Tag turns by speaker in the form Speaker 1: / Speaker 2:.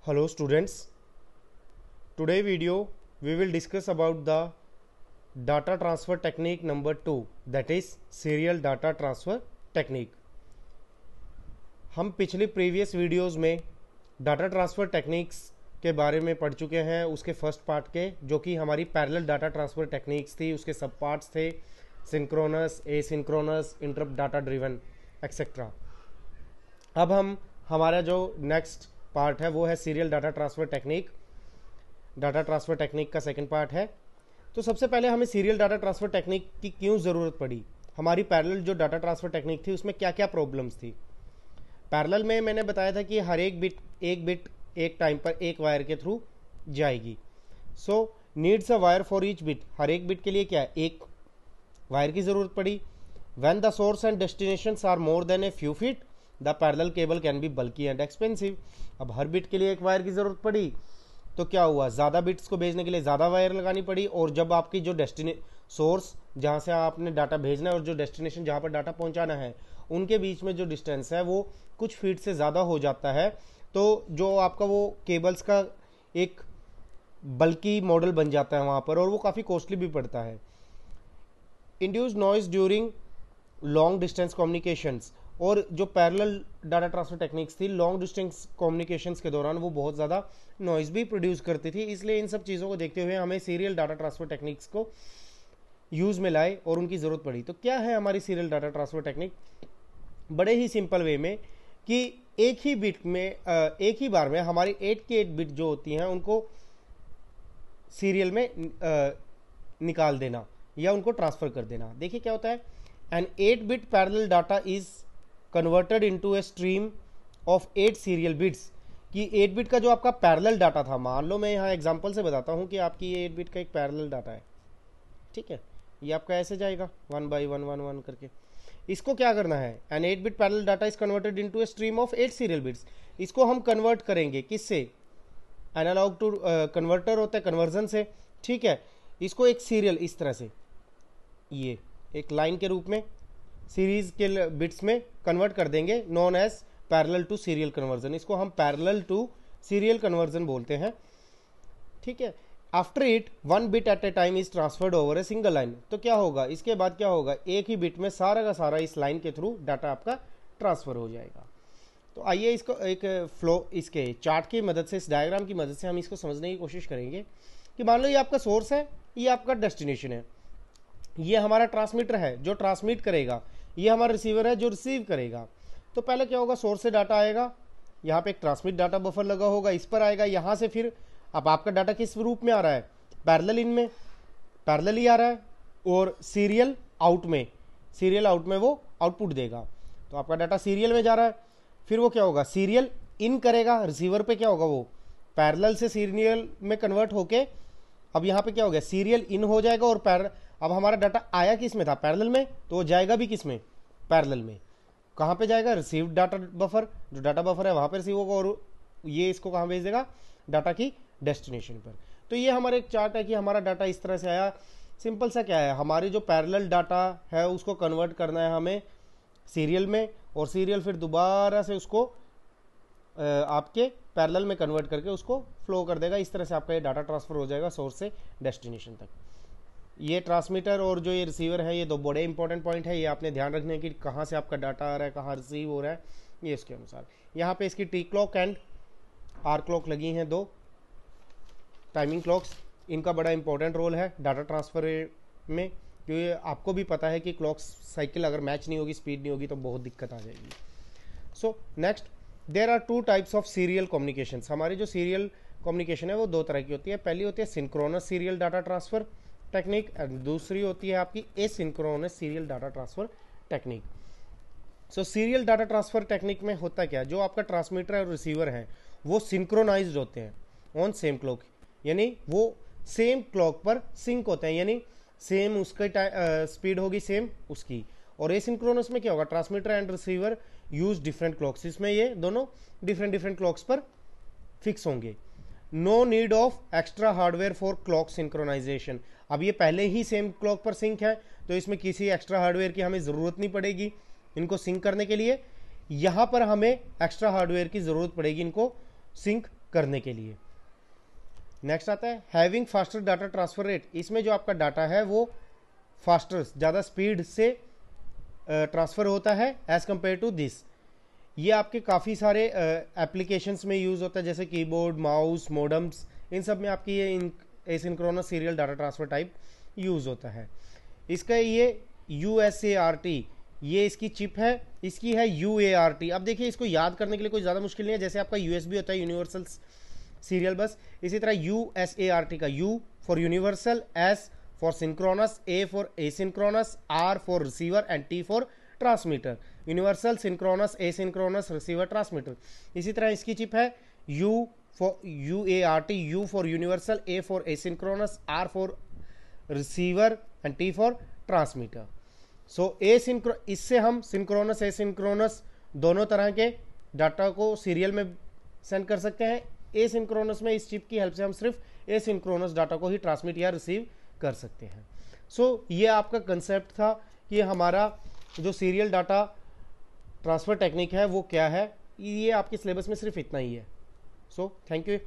Speaker 1: Hello students, today video we will discuss about the data transfer technique number 2, that is serial data transfer technique. हम पिछली previous videos में data transfer techniques के बारे में पढ़ चुके हैं, उसके फर्स्ट पार्ट के, जो कि हमारी पैरेलल डाटा ट्रांसफ़र टेक्निक्स थी। उसके सब पार्ट्स थे synchronous, asynchronous, interrupt data driven etcetera. अब हम हमारा जो नेक्स्ट पार्ट है वो है serial data transfer technique. Data transfer technique का सेकंड पार्ट है। तो सबसे पहले हमें सीरियल डाटा ट्रांसफ़र टेक्निक की क्यों ज़रूरत पड़ी। हमारी पैरेलल जो डाटा ट्रांसफ़र टेक्निक थी उसमें क्या क्या प्रॉब्लम्स थी। पैरेलल में मैंने बताया था कि हर एक बिट एक टाइम पर एक वायर के थ्रू जाएगी। So needs a wire for each bit, हर एक बिट के लिए क्या है, एक वायर की ज़रूरत पड़ी। When the source and destinations are more than a few feet the parallel cable can be bulky and expensive. अब हर बिट के लिए एक वायर की ज़रूरत पड़ी तो क्या हुआ, ज़्यादा बिट्स को भेजने के लिए ज़्यादा वायर लगानी पड़ी। और जब आपकी जो सोर्स जहाँ से आपने डाटा भेजना है और जो डेस्टिनेशन जहाँ पर डाटा पहुँचाना है उनके बीच में जो डिस्टेंस है वो कुछ फीट से ज़्यादा हो जाता है, तो जो आपका वो केबल्स का एक बल्कि मॉडल बन जाता है वहाँ पर, और वो काफ़ी कॉस्टली भी पड़ता है। Induce noise during long distance communications, और जो पैरेलल डाटा ट्रांसफर टेक्निक्स थी लॉन्ग डिस्टेंस कम्युनिकेशंस के दौरान वो बहुत ज़्यादा नॉइज़ भी प्रोड्यूस करती थी। इसलिए इन सब चीज़ों को देखते हुए हमें सीरियल डाटा ट्रांसफर टेक्निक्स को यूज़ में लाए और उनकी ज़रूरत पड़ी। तो क्या है हमारी सीरियल डाटा ट्रांसफर टेक्निक, बड़े ही सिंपल वे में कि एक ही बिट में एक ही बार में हमारी 8 की 8 बिट जो होती हैं उनको सीरियल में निकाल देना या उनको ट्रांसफ़र कर देना। देखिए क्या होता है, an 8 bit parallel data is converted into a stream of 8 serial bits. कि 8 बिट का जो आपका पैरेलल डाटा था, मान लो मैं यहाँ एग्जांपल से बताता हूँ कि आपकी ये 8 बिट का एक पैरेलल डाटा है, ठीक है, ये आपका ऐसे जाएगा 1 by 1 1 1 करके। इसको क्या करना है, an 8 bit parallel data is converted into a stream of 8 serial bits. इसको हम कन्वर्ट करेंगे किससे, एनालॉग टू कन्वर्टर होता है कन्वर्जन से, ठीक है। इसको एक सीरियल इस तरह से ये एक लाइन के रूप में सीरीज के बिट्स में कन्वर्ट कर देंगे, known as parallel to serial conversion. इसको हम पैरेलल टू सीरियल कन्वर्जन बोलते हैं, ठीक है। After it 1 bit at a time is transferred over a single line. तो क्या होगा, इसके बाद क्या होगा, एक ही बिट में सारा का सारा इस लाइन के थ्रू डाटा आपका ट्रांसफर हो जाएगा। तो आइए इसको एक फ्लो इसके चार्ट की मदद से, इस डायग्राम की मदद से हम इसको समझने की कोशिश करेंगे कि मान लो ये आपका सोर्स है, ये आपका डेस्टिनेशन है, ये हमारा ट्रांसमीटर है जो ट्रांसमिट करेगा, ये हमारा रिसीवर है जो रिसीव करेगा। तो पहले क्या होगा, सोर्स से डाटा आएगा, यहाँ पे एक ट्रांसमिट डाटा बफर लगा होगा, इस पर आएगा, यहाँ से फिर अब आपका डाटा किस रूप में आ रहा है, पैरेलल इन में पैरेलल ही आ रहा है, और सीरियल आउट में वो आउटपुट देगा। तो आपका डाटा सीरियल में जा रहा है, फिर वो क्या होगा, सीरियल इन करेगा, रिसीवर पे क्या होगा, वो पैरेलल से सीरियल में कन्वर्ट होके अब यहाँ पे क्या हो गया, सीरियल इन हो जाएगा। और अब हमारा डाटा आया किस में था, पैरेलल में, तो वो जाएगा भी किस में, पैरेलल में। कहाँ पे जाएगा, रिसीव डाटा बफर, जो डाटा बफर है वहाँ पे रिसीव होगा, और ये इसको कहाँ भेज देगा, डाटा की डेस्टिनेशन पर। तो ये हमारा एक चार्ट है कि हमारा डाटा इस तरह से आया। सिंपल सा क्या है, हमारी जो पैरेलल डाटा है उसको कन्वर्ट करना है हमें सीरियल में, और सीरियल फिर दोबारा से उसको आपके पैरेलल में कन्वर्ट करके उसको फ्लो कर देगा। इस तरह से आपका ये डाटा ट्रांसफर हो जाएगा सोर्स से डेस्टिनेशन तक। ये ट्रांसमीटर और जो ये रिसीवर है, ये दो बड़े इंपॉर्टेंट पॉइंट है, ये आपने ध्यान रखने की कहाँ से आपका डाटा आ रहा है, कहाँ रिसीव हो रहा है, ये इसके अनुसार। यहाँ पे इसकी T clock and R clock लगी हैं, दो टाइमिंग क्लॉक्स, इनका बड़ा इंपॉर्टेंट रोल है डाटा ट्रांसफर में, क्योंकि आपको भी पता है कि क्लॉक साइकिल अगर मैच नहीं होगी, स्पीड नहीं होगी, तो बहुत दिक्कत आ जाएगी। So next, there are 2 types of serial communication. हमारी जो सीरियल कम्युनिकेशन है वो 2 तरह की होती है। पहली होती है synchronous serial data transfer technique, और दूसरी होती है आपकी asynchronous serial data transfer technique. So serial data transfer technique में होता क्या, जो आपका ट्रांसमीटर और रिसीवर है वो सिंक्रोनाइज्ड होते हैं ऑन सेम क्लॉक, यानी वो सेम क्लॉक पर सिंक होते हैं, यानी सेम उसकी स्पीड होगी सेम उसकी। और एसिंक्रोनस में क्या होगा, transmitter and receiver use different clocks, इसमें ये दोनों डिफरेंट क्लॉक्स पर फिक्स होंगे। No need of extra hardware for clock synchronisation. अब ये पहले ही सेम क्लॉक पर सिंक है, तो इसमें किसी एक्स्ट्रा हार्डवेयर की हमें ज़रूरत नहीं पड़ेगी इनको सिंक करने के लिए। यहाँ पर हमें एक्स्ट्रा हार्डवेयर की ज़रूरत पड़ेगी इनको सिंक करने के लिए। नेक्स्ट आता है having faster data transfer rate. इसमें जो आपका डाटा है वो फास्टर, ज़्यादा स्पीड से ट्रांसफ़र होता है एज़ कम्पेयर टू दिस। ये आपके काफ़ी सारे एप्लीकेशंस में यूज़ होता है, जैसे कीबोर्ड, माउस, मोडम्स, इन सब में आपकी ये asynchronous serial data transfer type use होता है। इसका ये USART, ये इसकी चिप है, इसकी है UART। अब देखिए इसको याद करने के लिए कोई ज़्यादा मुश्किल नहीं है, जैसे आपका USB होता है यूनिवर्सल सीरियल बस, इसी तरह USART का U for universal, S for synchronous, A for asynchronous, R for receiver and T for transmitter. Universal, synchronous, asynchronous, receiver, transmitter. इसी तरह इसकी चिप है U for UART, U for universal, A for asynchronous, R for receiver and T for transmitter. So इससे हम synchronous asynchronous दोनों तरह के data को सीरियल में सेंड कर सकते हैं। एसिंक्रोनस में इस चिप की हेल्प से हम सिर्फ एसिंक्रोनस डाटा को ही ट्रांसमिट या रिसीव कर सकते हैं। सो ये आपका कंसेप्ट था कि हमारा जो सीरियल डाटा ट्रांसफ़र टेक्निक है वो क्या है। ये आपके सिलेबस में सिर्फ इतना ही है। So thank you.